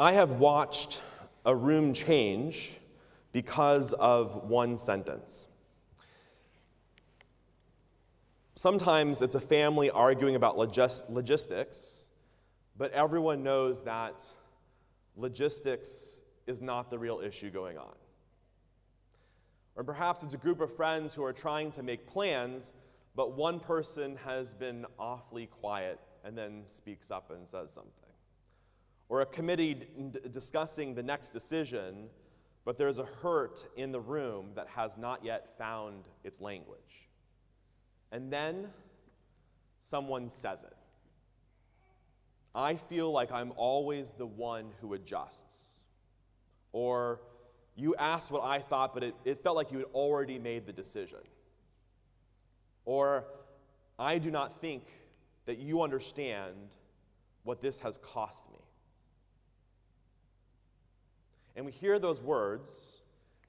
I have watched a room change because of one sentence. Sometimes it's a family arguing about logistics, but everyone knows that logistics is not the real issue going on. Or perhaps it's a group of friends who are trying to make plans, but one person has been awfully quiet and then speaks up and says something. Or a committee discussing the next decision, but there's a hurt in the room that has not yet found its language. And then someone says it. I feel like I'm always the one who adjusts. Or you asked what I thought, but it felt like you had already made the decision. Or I do not think that you understand what this has cost me. And we hear those words,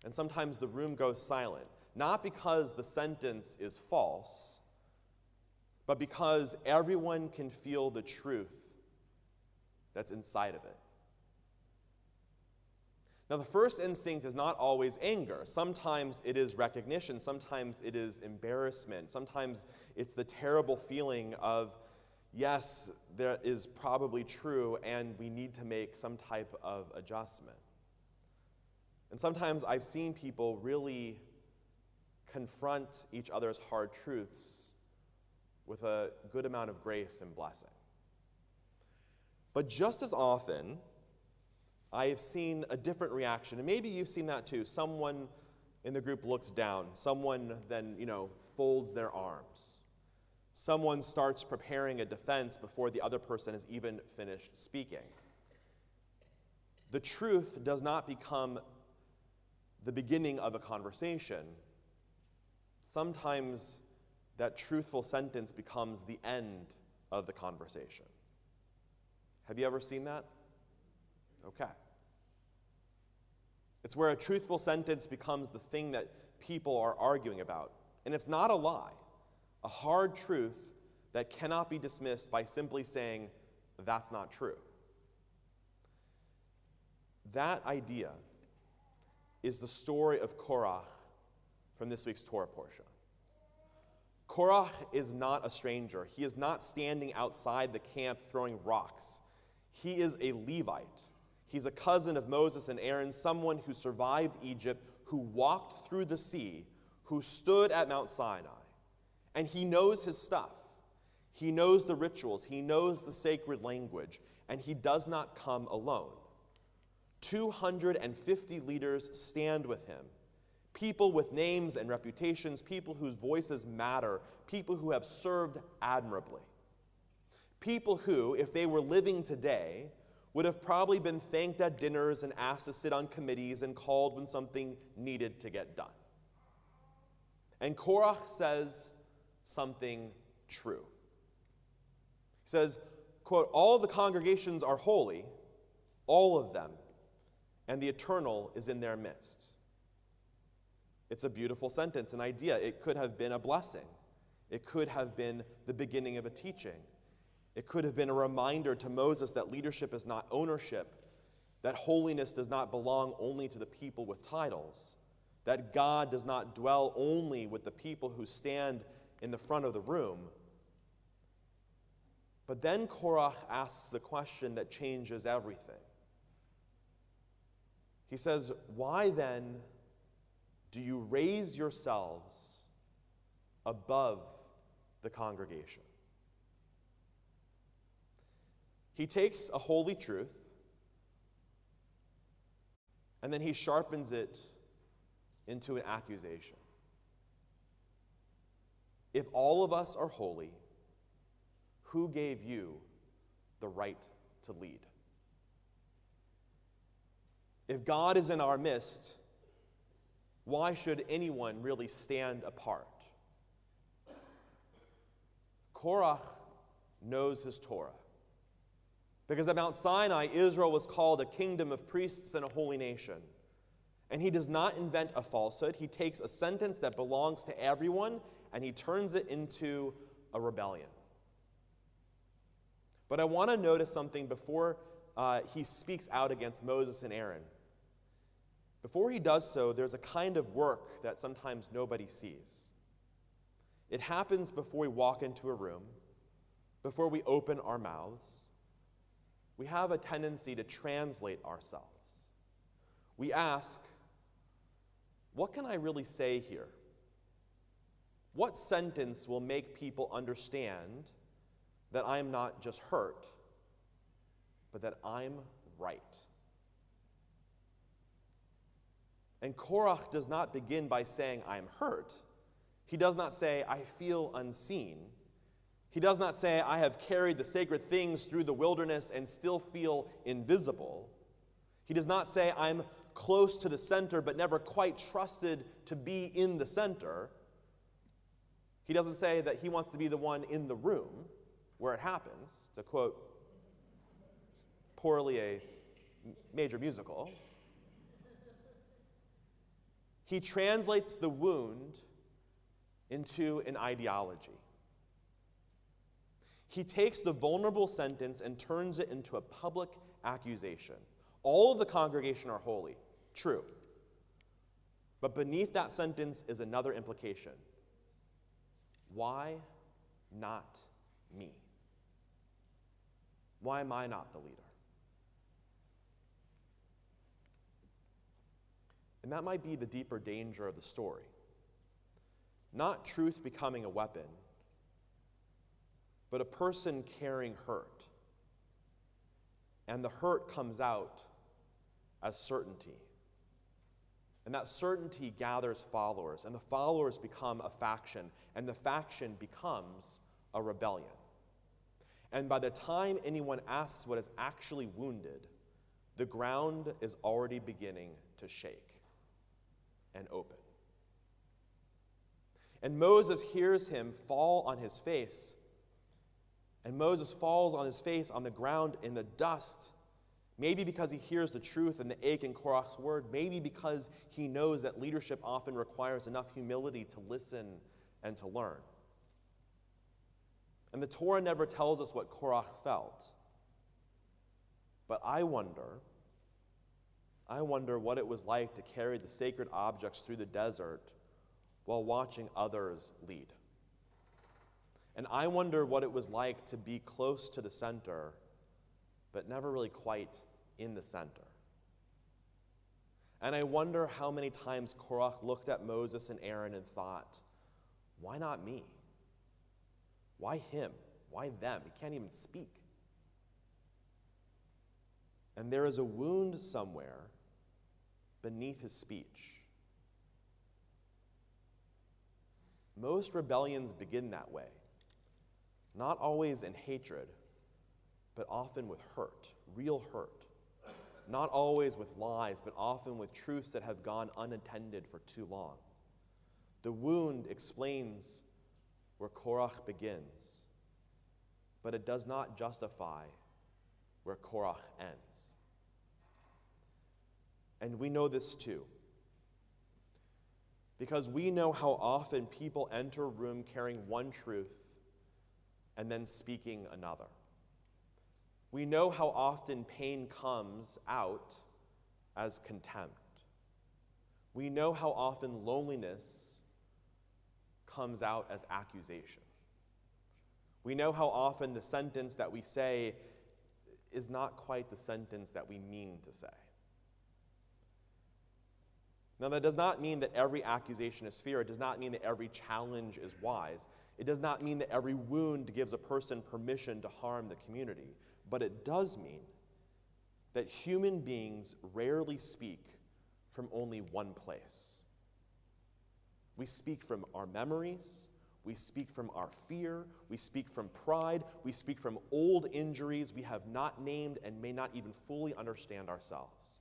and sometimes the room goes silent, not because the sentence is false, but because everyone can feel the truth that's inside of it. Now, the first instinct is not always anger. Sometimes it is recognition. Sometimes it is embarrassment. Sometimes it's the terrible feeling of, yes, that is probably true, and we need to make some type of adjustment. And sometimes I've seen people really confront each other's hard truths with a good amount of grace and blessing. But just as often, I have seen a different reaction, and maybe you've seen that too. Someone in the group looks down. Someone then, folds their arms. Someone starts preparing a defense before the other person has even finished speaking. The truth does not become the beginning of a conversation. Sometimes that truthful sentence becomes the end of the conversation. Have you ever seen that? Okay. It's where a truthful sentence becomes the thing that people are arguing about. And it's not a lie, a hard truth that cannot be dismissed by simply saying, that's not true. That idea is the story of Korach from this week's Torah portion. Korach is not a stranger. He is not standing outside the camp throwing rocks. He is a Levite. He's a cousin of Moses and Aaron, someone who survived Egypt, who walked through the sea, who stood at Mount Sinai. And he knows his stuff. He knows the rituals. He knows the sacred language. And he does not come alone. 250 leaders stand with him. People with names and reputations, people whose voices matter, people who have served admirably. People who, if they were living today, would have probably been thanked at dinners and asked to sit on committees and called when something needed to get done. And Korach says something true. He says, quote, all of the congregations are holy, all of them, and the eternal is in their midst. It's a beautiful sentence, an idea. It could have been a blessing. It could have been the beginning of a teaching. It could have been a reminder to Moses that leadership is not ownership, that holiness does not belong only to the people with titles, that God does not dwell only with the people who stand in the front of the room. But then Korach asks the question that changes everything. He says, why then do you raise yourselves above the congregation? He takes a holy truth, and then he sharpens it into an accusation. If all of us are holy, who gave you the right to lead? If God is in our midst, why should anyone really stand apart? Korach knows his Torah. Because at Mount Sinai, Israel was called a kingdom of priests and a holy nation. And he does not invent a falsehood. He takes a sentence that belongs to everyone and he turns it into a rebellion. But I want to notice something before he speaks out against Moses and Aaron, before he does so, there's a kind of work that sometimes nobody sees. It happens before we walk into a room, before we open our mouths. We have a tendency to translate ourselves. We ask, what can I really say here? What sentence will make people understand that I'm not just hurt, but that I'm right? And Korach does not begin by saying, I'm hurt. He does not say, I feel unseen. He does not say, I have carried the sacred things through the wilderness and still feel invisible. He does not say, I'm close to the center but never quite trusted to be in the center. He doesn't say that he wants to be the one in the room where it happens, to quote poorly a major musical. He translates the wound into an ideology. He takes the vulnerable sentence and turns it into a public accusation. All of the congregation are holy, true. But beneath that sentence is another implication. Why not me? Why am I not the leader? And that might be the deeper danger of the story. Not truth becoming a weapon, but a person carrying hurt. And the hurt comes out as certainty. And that certainty gathers followers, and the followers become a faction, and the faction becomes a rebellion. And by the time anyone asks what is actually wounded, the ground is already beginning to shake and open. And Moses hears him fall on his face. And Moses falls on his face on the ground in the dust, maybe because he hears the truth and the ache in Korach's word, maybe because he knows that leadership often requires enough humility to listen and to learn. And the Torah never tells us what Korach felt. But I wonder what it was like to carry the sacred objects through the desert while watching others lead. And I wonder what it was like to be close to the center, but never really quite in the center. And I wonder how many times Korach looked at Moses and Aaron and thought, why not me? Why him? Why them? He can't even speak. And there is a wound somewhere beneath his speech. Most rebellions begin that way, not always in hatred, but often with hurt, real hurt. Not always with lies, but often with truths that have gone unattended for too long. The wound explains where Korach begins, but it does not justify where Korach ends. And we know this too, because we know how often people enter a room carrying one truth and then speaking another. We know how often pain comes out as contempt. We know how often loneliness comes out as accusation. We know how often the sentence that we say is not quite the sentence that we mean to say. Now, that does not mean that every accusation is fair. It does not mean that every challenge is wise. It does not mean that every wound gives a person permission to harm the community. But it does mean that human beings rarely speak from only one place. We speak from our memories, we speak from our fear, we speak from pride, we speak from old injuries we have not named and may not even fully understand ourselves.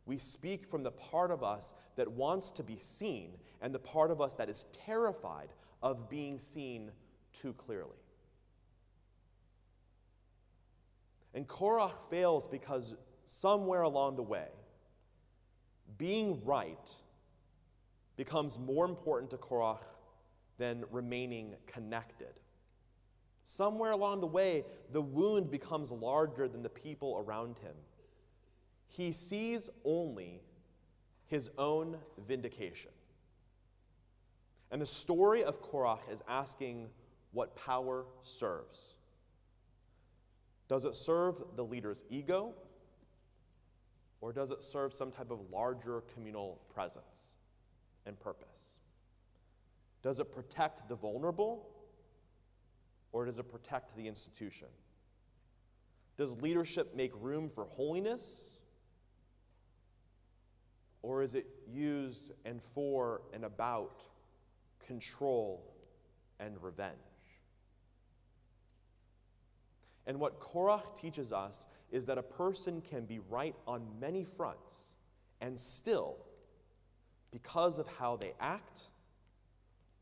We speak from the part of us that wants to be seen and the part of us that is terrified of being seen too clearly. And Korach fails because somewhere along the way, being right becomes more important to Korach than remaining connected. Somewhere along the way, the wound becomes larger than the people around him. He sees only his own vindication. And the story of Korach is asking what power serves. Does it serve the leader's ego? Or does it serve some type of larger communal presence and purpose? Does it protect the vulnerable? Or does it protect the institution? Does leadership make room for holiness? Or is it used and for and about control and revenge? And what Korach teaches us is that a person can be right on many fronts and still, because of how they act,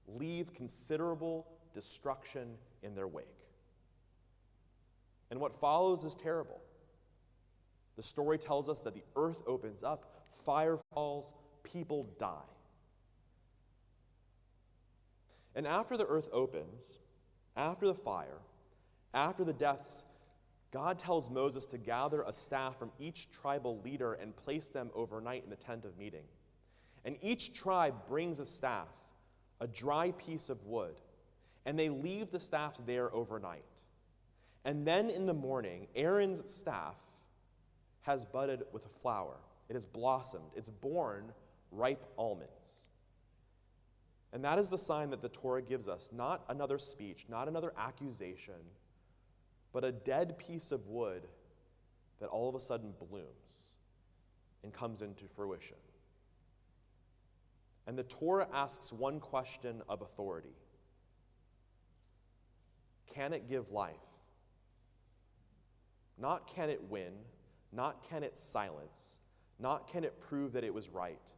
leave considerable destruction in their wake. And what follows is terrible. The story tells us that the earth opens up, fire falls, people die. And after the earth opens, after the fire, after the deaths, God tells Moses to gather a staff from each tribal leader and place them overnight in the tent of meeting. And each tribe brings a staff, a dry piece of wood, and they leave the staffs there overnight. And then in the morning, Aaron's staff has budded with a flower. It has blossomed. It's borne ripe almonds. And that is the sign that the Torah gives us, not another speech, not another accusation, but a dead piece of wood that all of a sudden blooms and comes into fruition. And the Torah asks one question of authority. Can it give life? Not can it win, not can it silence, not can it prove that it was right,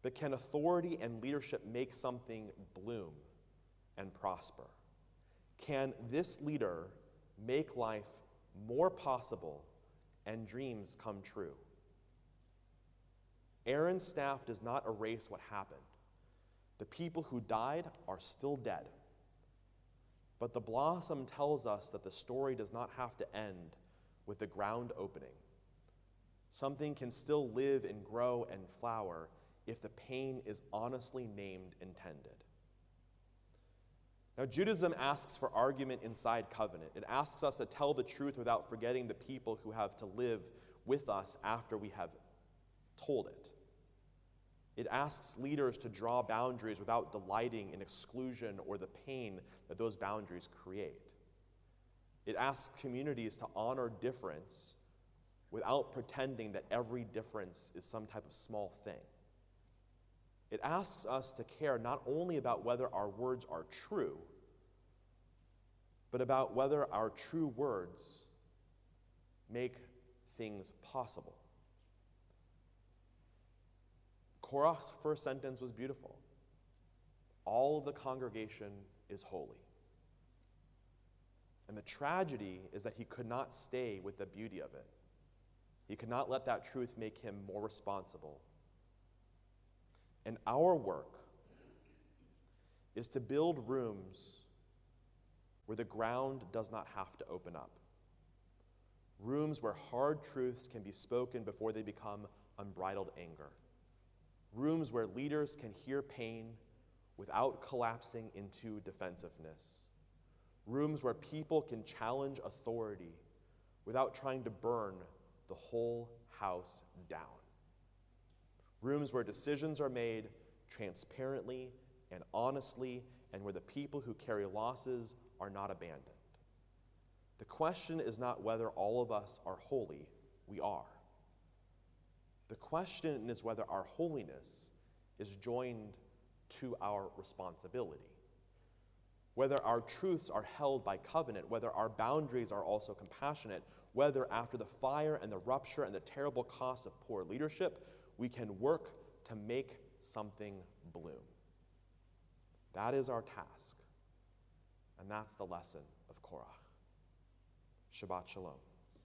but can authority and leadership make something bloom and prosper? Can this leader make life more possible and dreams come true? Aaron's staff does not erase what happened. The people who died are still dead. But the blossom tells us that the story does not have to end with the ground opening. Something can still live and grow and flower if the pain is honestly named intended. Now, Judaism asks for argument inside covenant. It asks us to tell the truth without forgetting the people who have to live with us after we have told it. It asks leaders to draw boundaries without delighting in exclusion or the pain that those boundaries create. It asks communities to honor difference without pretending that every difference is some type of small thing. It asks us to care not only about whether our words are true, but about whether our true words make things possible. Korach's first sentence was beautiful. All of the congregation is holy. And the tragedy is that he could not stay with the beauty of it. He could not let that truth make him more responsible. And our work is to build rooms where the ground does not have to open up. Rooms where hard truths can be spoken before they become unbridled anger. Rooms where leaders can hear pain without collapsing into defensiveness. Rooms where people can challenge authority without trying to burn the whole house down. Rooms where decisions are made transparently and honestly, and where the people who carry losses are not abandoned. The question is not whether all of us are holy. We are. The question is whether our holiness is joined to our responsibility. Whether our truths are held by covenant, whether our boundaries are also compassionate, whether after the fire and the rupture and the terrible cost of poor leadership, we can work to make something bloom. That is our task. And that's the lesson of Korach. Shabbat Shalom.